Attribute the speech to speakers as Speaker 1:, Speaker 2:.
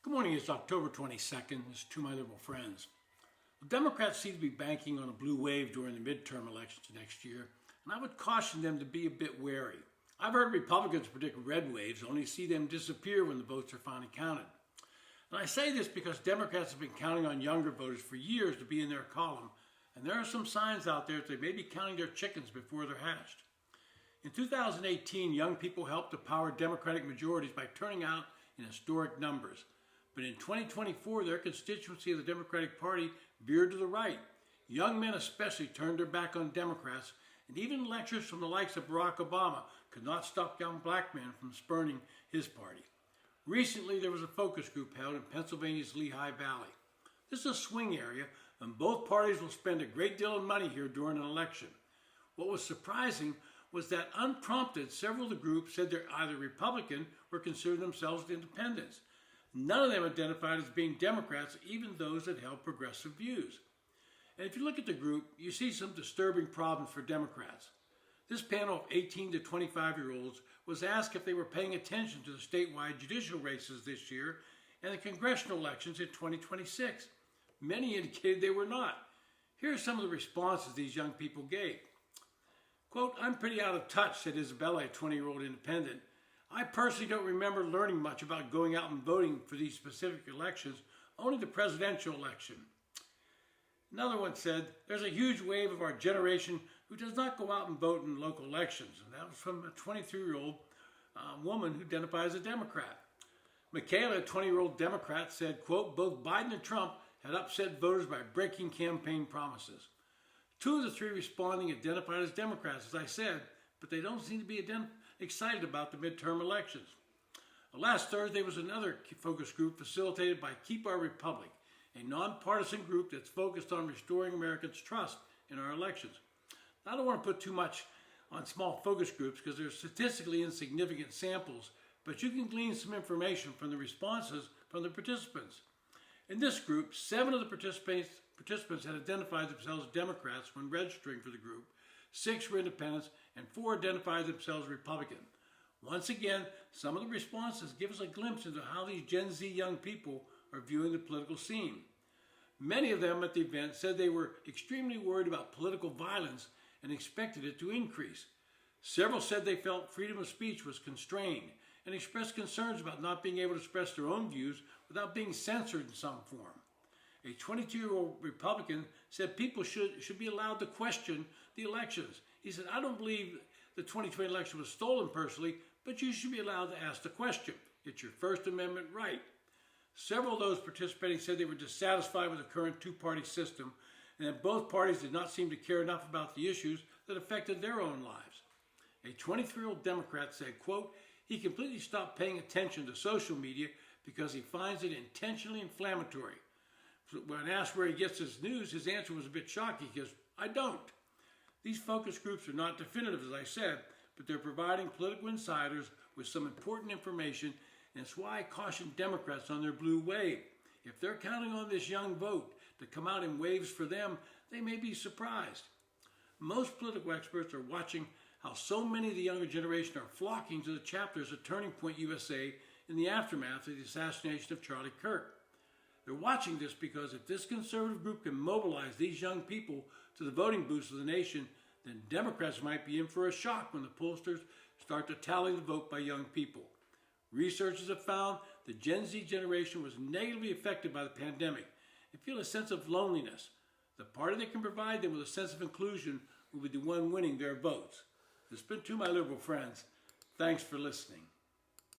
Speaker 1: Good morning, it's October 22nd. This is To My Liberal Friends. The Democrats seem to be banking on a blue wave during the midterm elections next year, and I would caution them to be a bit wary. I've heard Republicans predict red waves, only to see them disappear when the votes are finally counted. And I say this because Democrats have been counting on younger voters for years to be in their column, and there are some signs out there that they may be counting their chickens before they're hatched. In 2018, young people helped to power Democratic majorities by turning out in historic numbers. But in 2024, their constituency of the Democratic Party veered to the right. Young men especially turned their back on Democrats, and even lectures from the likes of Barack Obama could not stop young black men from spurning his party. Recently, there was a focus group held in Pennsylvania's Lehigh Valley. This is a swing area, and both parties will spend a great deal of money here during an election. What was surprising was that unprompted, several of the groups said they're either Republican or consider themselves independents. None of them identified as being Democrats, even those that held progressive views. And if you look at the group, you see some disturbing problems for Democrats. This panel of 18 to 25-year-olds was asked if they were paying attention to the statewide judicial races this year and the congressional elections in 2026. Many indicated they were not. Here are some of the responses these young people gave. Quote, "I'm pretty out of touch," said Isabella, a 20-year-old independent. "I personally don't remember learning much about going out and voting for these specific elections, only the presidential election." Another one said, "There's a huge wave of our generation who does not go out and vote in local elections." And that was from a 23-year-old woman who identifies as a Democrat. Michaela, a 20-year-old Democrat, said, quote, "Both Biden and Trump had upset voters by breaking campaign promises." Two of the three responding identified as Democrats, as I said, but they don't seem to be excited about the midterm elections. Last Thursday was another focus group facilitated by Keep Our Republic, a nonpartisan group that's focused on restoring Americans' trust in our elections. Now, I don't want to put too much on small focus groups because they're statistically insignificant samples, but you can glean some information from the responses from the participants. In this group, 7 of the participants had identified themselves as Democrats when registering for the group, 6 were independents, and 4 identified themselves Republican. Once again, some of the responses give us a glimpse into how these Gen Z young people are viewing the political scene. Many of them at the event said they were extremely worried about political violence and expected it to increase. Several said they felt freedom of speech was constrained and expressed concerns about not being able to express their own views without being censored in some form. A 22-year-old Republican said people should be allowed to question the elections. He said, "I don't believe the 2020 election was stolen personally, but you should be allowed to ask the question. It's your First Amendment right." Several of those participating said they were dissatisfied with the current two-party system and that both parties did not seem to care enough about the issues that affected their own lives. A 23-year-old Democrat said, quote, "He completely stopped paying attention to social media because he finds it intentionally inflammatory." When asked where he gets his news, his answer was a bit shocking. He goes, "I don't." These focus groups are not definitive, as I said, but they're providing political insiders with some important information, and it's why I caution Democrats on their blue wave. If they're counting on this young vote to come out in waves for them, they may be surprised. Most political experts are watching how so many of the younger generation are flocking to the chapters of Turning Point USA in the aftermath of the assassination of Charlie Kirk. They're watching this because if this conservative group can mobilize these young people to the voting booths of the nation, then Democrats might be in for a shock when the pollsters start to tally the vote by young people. Researchers have found the Gen Z generation was negatively affected by the pandemic and feel a sense of loneliness. The party that can provide them with a sense of inclusion will be the one winning their votes. This has been To My Liberal Friends. Thanks for listening.